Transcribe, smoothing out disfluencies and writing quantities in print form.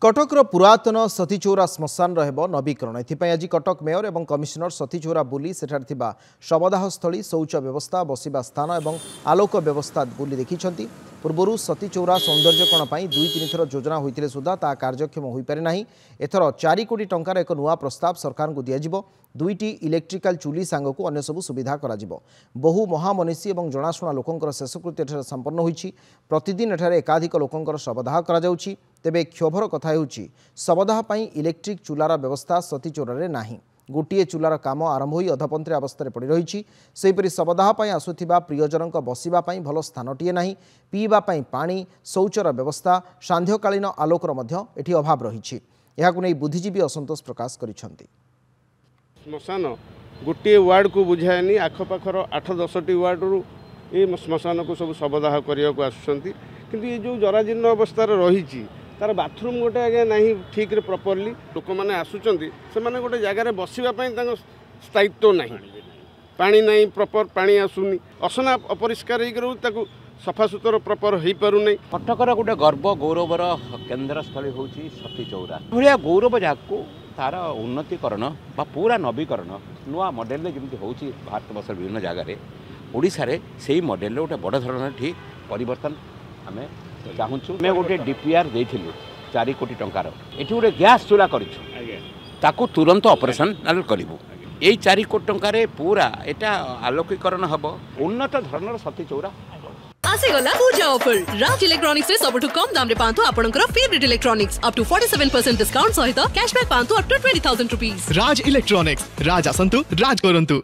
कटकर पुरातन सतीचौरा श्मशान नवीकरण एज कटक मेयर और कमिशनर सतीचौरा बुली सेठार शवदाह स्थली शौच व्यवस्था बसिबा स्थान और आलोक व्यवस्था बुली देखिंट पूर्वर सतीचौरा सौंदर्यकरण पर 2-3 थर योजना होते सुधा ता कार्यक्षम हो पारे ना। एथर 4 कोटी टंकार एक नुआ प्रस्ताव सरकार को दिज्व 2टी इलेक्ट्रिकल चुली सांग को अन्य सबू सुविधा बहु महामनीषी और जनाशुना लोकंर शेषकृत्य संपन्न होती प्रतिदिन एठारे एकाधिक लोकंर शवदाह करा तेबे क्षोभर कथा हेउची शवदाह पई इलेक्ट्रिक चूलार व्यवस्था सतीचौरा नाही। गोटे चूलार काम आरंभ होई अधपंथी अवस्था पड़ रही सेहीपरि शवदाह पई आसुथिबा प्रियजन बसिबा पई भल स्थानटीए नाही। पीवा पई पानी शौचर व्यवस्था सांध्यकालीन आलोकर मध्य एठी अभाव रही नै बुद्धिजीवी असंतोष प्रकाश करिसेंती। श्मशान गोटे वार्ड को बुझाएनी आखपाखर 8-10टी वार्ड रु ये श्मशान को सब शवदाह करने को आसुँच किंतु ये जो जराजीर्ण अवस्था रही तार बाथरूम गोटे आगे ना ठीक रे प्रॉपर्ली लोक मैंने आसुँच से गोटे जगार बसवाई स्थायित्व ना पानी ना प्रॉपर पानी आसुनी असना अपरिष्कार हो सफा सुतर प्रॉपर हो पारे। कटकर गोटे गर्व गौरवर केन्द्रस्थली हूँ सतीचौरा भाया गौरव जहाँ तार उन्नतीकरण बा पूरा नवीकरण नुआ मॉडल जमी हूँ भारत वर्ष विभिन्न जगार ओडिशा रे से मॉडल गोटे बड़ धरण ठीक परिवर्तन आम चाहूँ। मैं गोटे डीपीआर देथिलु 4 कोटी टंकार ये गोटे गैस चूल्हा करूँ तुरंत ऑपरेशन करूँ यही 4 कोटी टंकार पूरा एटा आलोकीकरण हम उन्नत धरण सतीचौरा आसेगला पूजा ऑफर राज इलेक्ट्रॉनिक्स रे सबटु कम दाम रे पांतु आपनकर favourite electronics up to 47% discount सहित कैशबैक पांतु up to 20,000 rupees. Raj electronics Raj आसंतु राज करंतु।